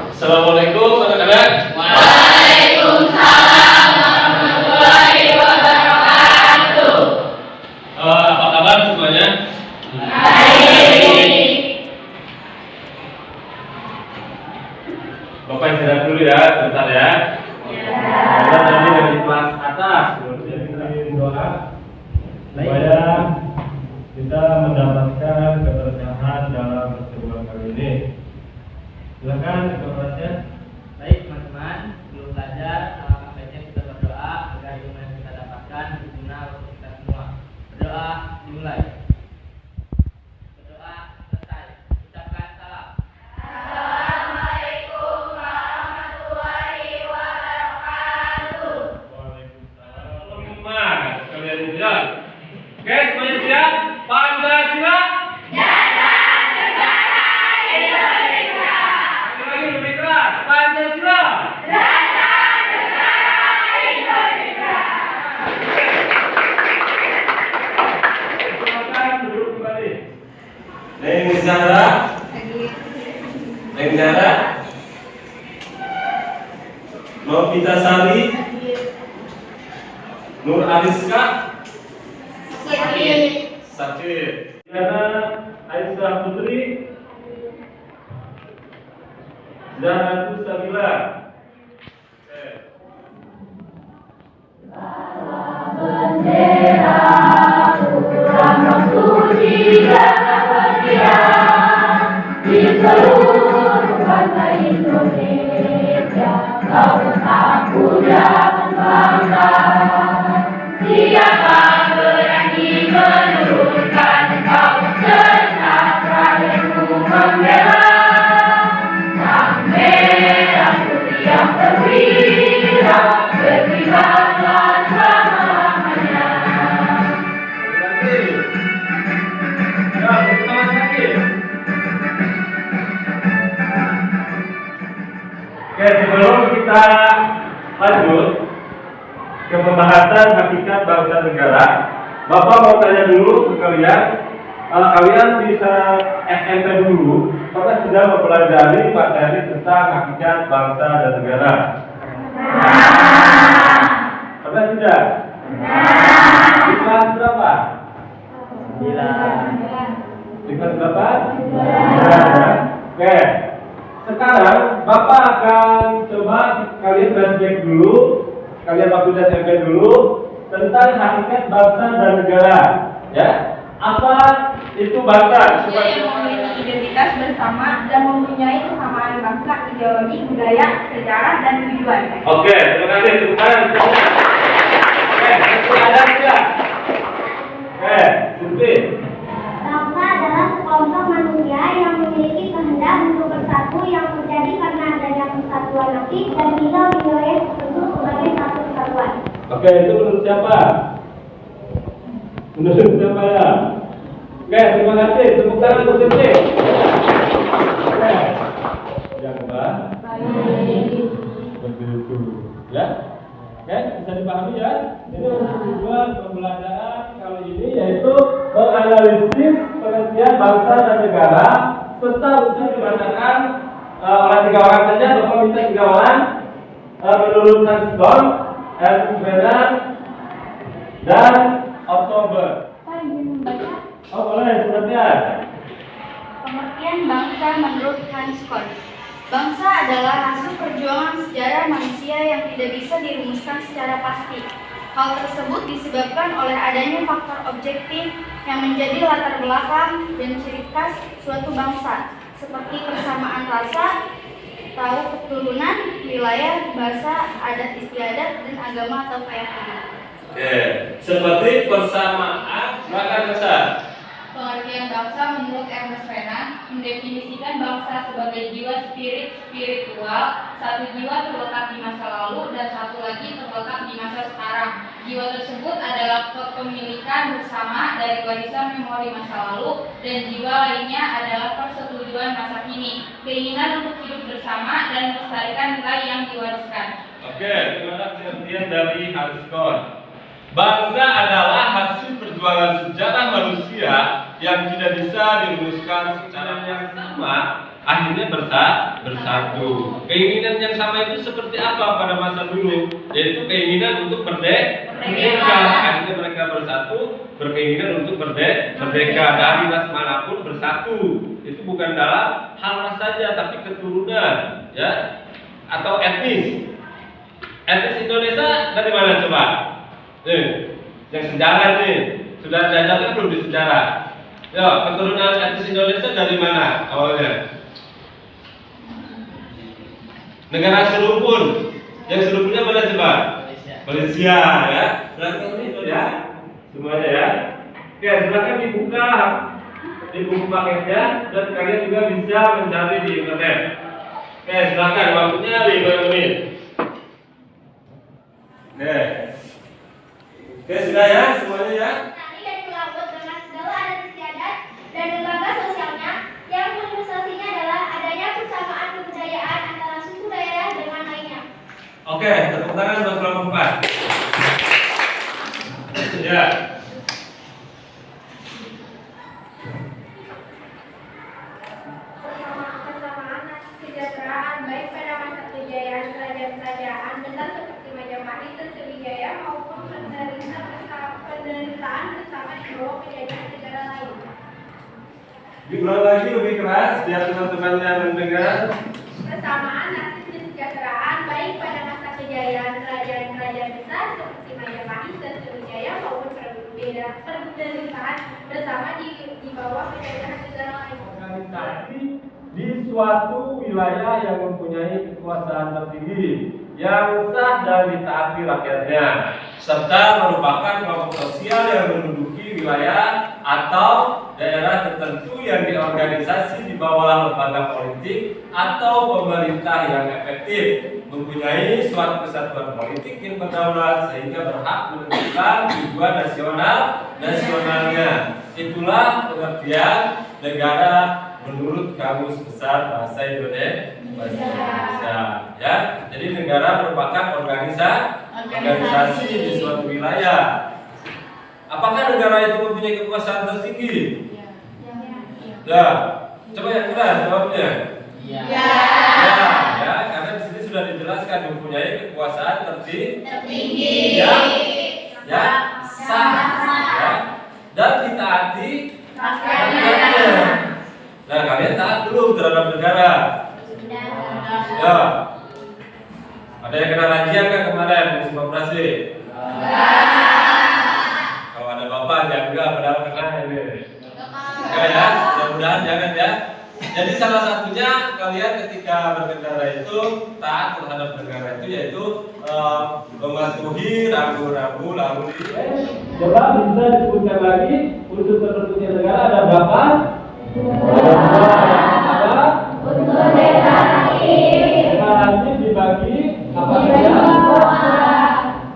Assalamualaikum anak-anak. Waalaikumsalam warahmatullahi wabarakatuh. Apa kabar semuanya? Baik. Bapak istirahat dulu ya, sebentar ya. Kita tadi dari kelas atas, kemudian kita doa supaya kita mendapatkan keberkahan dalam pertemuan kali ini. Silakan informasinya. Baik teman-teman, sebelum belajar, alangkah baiknya kita berdoa agar ilmu yang kita dapatkan berguna untuk kita semua. Berdoa dimulai. Berdoa selesai. Ucapkan salam. Assalamualaikum warahmatullahi wabarakatuh. Waalaikumsalam. Semangat kalian bilang. Oke, semuanya siap? Pancasila. Lagi lebih keras. Pancasila. Silakan duduk kembali. Neng Zahra. Neng Zahra. Novita Sari. Nur Ariska. Sakit. Diana Aisyah Putri. Zahra Sabila. Bendera putra suci dan berkian di seluruh bangsa Indonesia, kau tetap punya bangsa. Siapa berani menurunkan kau segenap rakyatku membela sang merah putih yang perwira berkibarlah selamanya. Ya, semangat lagi. Oke, sebelum kita lanjut ke pembahasan hakikat bangsa negara, Bapak mau tanya dulu ke kalian, kalian bisa SMP dulu, apakah sudah mempelajari materi tentang hakikat bangsa dan negara? Pernah sudah? Di kelas berapa? Di kelas berapa? Oke. Sekarang Bapak akan coba kalian flashback dulu, kalian waktu di SMP dulu tentang hakikat bangsa dan negara, ya. Apa itu bangsa? Manusia yang memiliki identitas bersama dan mempunyai kesamaan bangsa, ideologi, budaya, sejarah, dan tujuan. Oke, terima kasih. Tepuk tangan. Oke, ada tidak? Oke, Sufi. Bangsa adalah sekelompok manusia yang memiliki kehendak untuk bersatu yang terjadi karena adanya persatuan aktif dan tinggal di wilayah tertentu sebagai satu kesatuan. Oke, itu menurut siapa? Menurut siapa ya? Oke, terima kasih. Tepuk tangan untuk Sufi. Oke, yang kedua. Begitu, ya. Oke, bisa dipahami ya. Ini untuk tujuan pembelajaran kali ini yaitu menganalisis pengertian bangsa dan negara serta bisa dibacakan oleh 3 orang saja. Bapak minta 3 orang menurut Hansdorf, Ernst Bennett, dan Oktober. Saya ingin membaca Oh boleh, sebenarnya. pengertian bangsa menurut Hans Korn. Bangsa adalah hasil perjuangan sejarah manusia yang tidak bisa dirumuskan secara pasti. Hal tersebut disebabkan oleh adanya faktor objektif yang menjadi latar belakang dan ciri khas suatu bangsa, seperti persamaan rasa, tahu keturunan, wilayah, bahasa, adat istiadat, dan agama atau keyakinan. Oke, seperti persamaan, silakan Ustaz. Pengertian bangsa menurut Ernest Renan mendefinisikan bangsa sebagai jiwa spiritual, satu jiwa terletak di masa lalu dan satu lagi terletak di masa sekarang. Jiwa tersebut adalah kepemilikan bersama dari warisan memori masa lalu dan jiwa lainnya adalah persetujuan masa kini, keinginan untuk hidup bersama dan melestarikan nilai yang diwariskan. Oke, terima kasih pengertian dari Hans Korn. Bangsa adalah hasil perjuangan sejarah manusia yang tidak bisa dirumuskan secara yang sama akhirnya bersatu. Keinginan yang sama itu seperti apa pada masa dulu? Yaitu keinginan untuk merdeka. Akhirnya mereka bersatu, berkeinginan untuk merdeka dari ras manapun bersatu. Itu bukan dalam hal ras saja, tapi keturunan, ya, atau etnis. Etnis Indonesia dari mana coba? Yang sejarah nih, sudah diajarkan belum di sejarah? Ya, keturunan etnis Indonesia dari mana awalnya? Negara serumpun. Yang serumpunnya mana coba? Malaysia, ya. Berarti itu ya, semuanya ya. Oke, silakan dibuka di buku paketnya dan kalian juga bisa mencari di internet. Oke, silakan, waktunya 5 menit. Oke, sudah ya semuanya ya. Nanti dan melambut dengan segala adat istiadat dan lembaga sosialnya yang ilustrasinya adalah adanya persamaan kebudayaan antara suku daerah dengan lainnya. Oke, tepuk tangan buat kelompok 4. Ya. Persamaan nasib kesejahteraan baik pada masa kejayaan kerajaan-kerajaan besar seperti Majapahit dan Sriwijaya maupun penderitaan bersama di bawah penjajahan negara lain. Diulang lagi lebih keras biar teman-temannya mendengar. Persamaan nasib kesejahteraan baik pada masa kejayaan kerajaan-kerajaan besar seperti Majapahit dan Sriwijaya maupun penderitaan bersama di bawah penjajahan negara lain. Organisasi di suatu wilayah yang mempunyai kekuasaan tertinggi yang sah dan ditaati rakyatnya, serta merupakan kelompok sosial yang menduduki wilayah atau daerah tertentu yang diorganisasi di bawah lembaga politik atau pemerintah yang efektif, mempunyai suatu kesatuan politik yang berdaulat sehingga berhak menentukan tujuan nasionalnya. Itulah pengertian negara menurut Kamus Besar Bahasa Indonesia. Ya, jadi negara merupakan organisasi di suatu wilayah. Apakah negara itu mempunyai kekuasaan tertinggi? Ya, coba yang keras jawabnya. Ya, karena di sini sudah dijelaskan mempunyai kekuasaan tertinggi. Ya, sah, ya, dan ditaati rakyatnya. Nah, kalian taat dulu terhadap negara. Ya. Ada yang kena razia kan kemarin musim operasi? Kalau ada bapak jaga padahal kena ini. Enggak ya, mudah-mudahan jangan ya. Jadi salah satunya kalian ketika berkendara itu taat terhadap negara itu yaitu mematuhi rambu-rambu lalu lintas. Coba bisa disebutkan lagi unsur tertentunya negara ada berapa? Ada unsur deklarasi dibagi apa saja?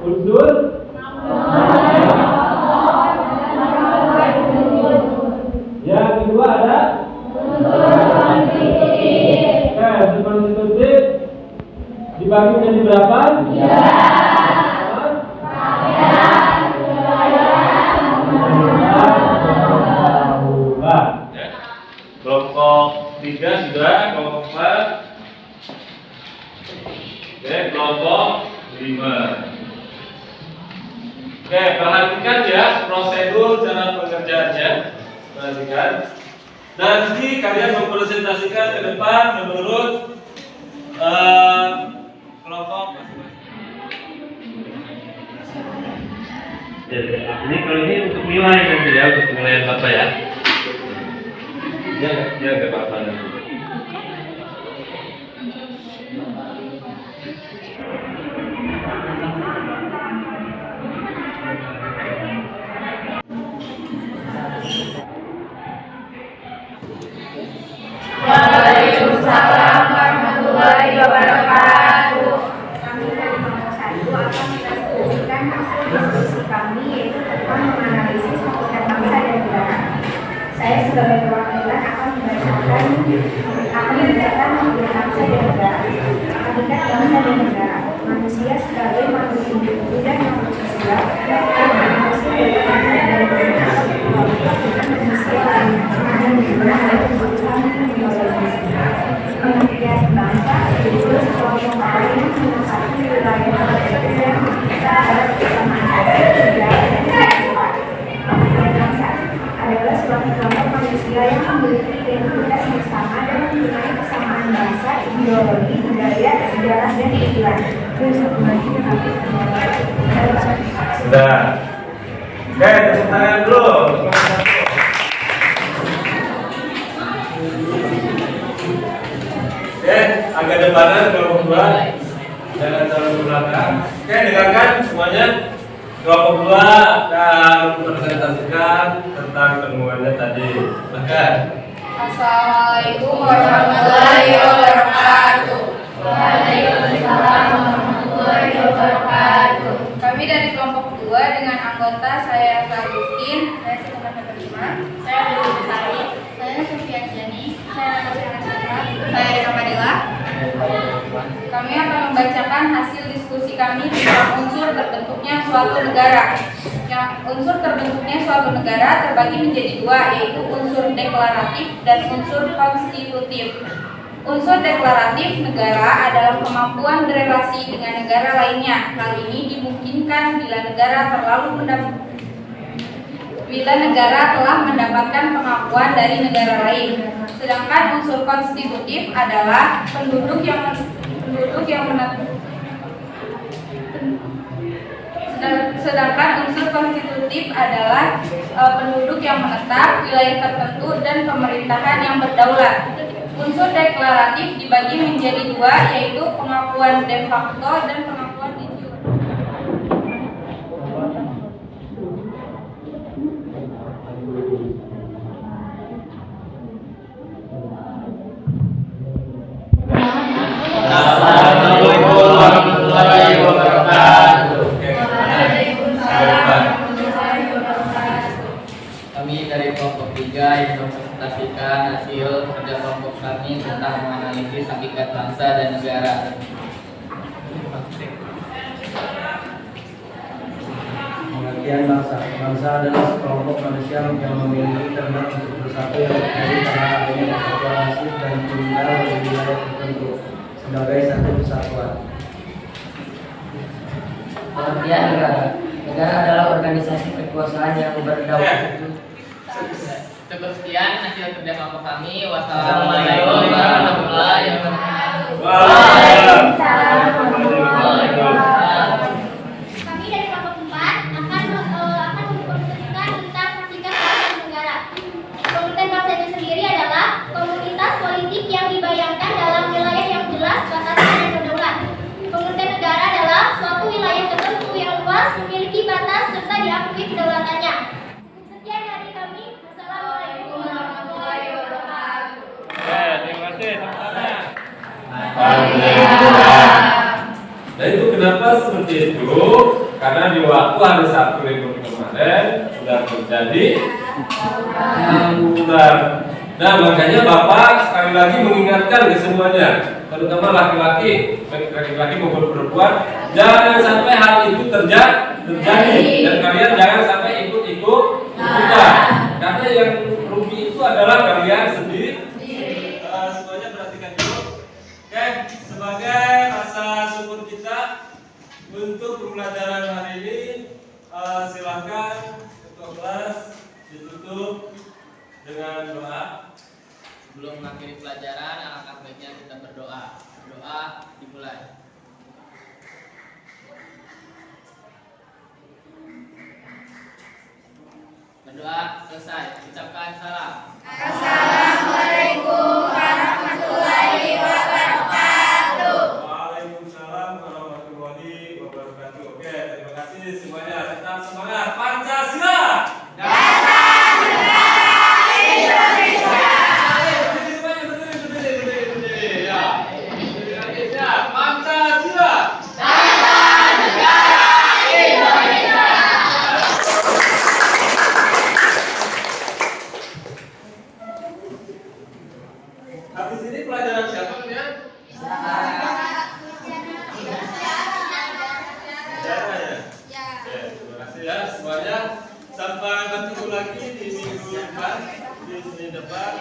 Unsur yang kedua ada unsur konstitusi dibagi menjadi berapa? Kelompok 3 sudah, kelompok 4. Oke, kelompok 5. Oke, perhatikan ya prosedur cara pengerjaannya. Perhatikan. Nanti kalian mempresentasikan ke depan menurut kelompok masing-masing. Ini kalau ini untuk nilai nanti ya, untuk penilaian Bapak ya. Ya enggak apa-apa nanti. Waalaikumsalam warahmatullahi wabarakatuh. Kami dari kelompok 1 akan mendiskusikan hasil diskusi kami yaitu tentang menganalisis hakikat bangsa dan negara. Saya sebagai perwakilan akan membacakan hakikat bangsa dan negara. Hakikat bangsa dan negara. Manusia sebagai makhluk hidup dan makhluk sosial dan manusia dari bangsa dan negara dengan manusia lain yang digunakan untuk biologi. ada di Iran. Terus satu lagi tetapi Sudah. Oke, tepuk tangan dulu. Oke, agak depanan kelompok 2. Jangan terlalu ke belakang. Oke, dengarkan semuanya. Kelompok 2 akan mempresentasikan tentang temuannya tadi. Silakan. Assalamualaikum warahmatullahi wabarakatuh. Waalaikumsalam warahmatullahi wabarakatuh. Kami dari kelompok 2 dengan anggota saya Agustin, saya Sekolah Penerima, saya Dewi Besari, saya Sofia Jani, saya Natasha Nasra, saya Rika Madila. Kami akan membacakan hasil diskusi kami tentang unsur terbentuknya suatu negara. Yang unsur terbentuknya suatu negara terbagi menjadi 2, yaitu unsur deklaratif dan unsur konstitutif. Unsur deklaratif negara adalah kemampuan berelasi dengan negara lainnya. Hal ini dimungkinkan bila negara telah mendapatkan pengakuan dari negara lain. Sedangkan unsur konstitutif adalah penduduk yang menetap, wilayah tertentu, dan pemerintahan yang berdaulat. Unsur deklaratif dibagi menjadi 2, yaitu pengakuan de facto dan pengakuan de jure. Assalamualaikum warahmatullahi wabarakatuh. Kami dari kelompok 3 yang mempresentasikan hasil kerja kelompok kami tentang menganalisis hakikat bangsa dan negara. Pengertian bangsa. Bangsa adalah sekelompok manusia yang memiliki kehendak untuk bersatu yang terjadi karena adanya persatuan nasib dan tinggal di wilayah tertentu sebagai satu kesatuan. Pengertian negara. Negara adalah organisasi kekuasaan yang berdaulat. Cukup sekian hasil kerja kelompok kami. Wassalamualaikum warahmatullahi wabarakatuh. Waalaikumsalam warahmatullahi wabarakatuh. Kami dari kelompok 4 akan mempresentasikan tentang hakikat bangsa dan negara. Pengertian bangsa itu sendiri adalah komunitas politik yang dibayangkan dalam wilayah yang jelas, batasnya dan berdaulat. Pengertian negara adalah suatu wilayah tertentu yang luas, memiliki batas serta diakui kedaulatannya. Sekian dari kami. Wassalamualaikum warahmatullahi wabarakatuh. Terima kasih. Dan itu kenapa seperti itu? Karena di waktu hari Sabtu libur kemarin sudah terjadi lamburan. Nah, makanya Bapak sekali lagi mengingatkan ke semuanya, terutama laki-laki, baik laki-laki maupun perempuan, jangan sampai hal itu terjadi dan kalian jangan sampai ikut-ikutan. Karena yang rugi itu adalah kalian sendiri. Semuanya perhatikan dulu. Oke, sebagai rasa syukur kita untuk pembelajaran hari ini, silakan ketua kelas ditutup dengan doa. Sebelum mengakhiri pelajaran, alangkah baiknya kita berdoa. Doa dimulai. Berdoa selesai. Ucapkan salam. Assalamualaikum warahmatullahi wabarakatuh. Waalaikumsalam warahmatullahi wabarakatuh. Oke, terima kasih semuanya. Tetap semangat. Pancasila. Habis ini pelajaran siapa ya? Terima kasih ya semuanya. Sampai bertemu lagi di minggu depan, di Senin depan.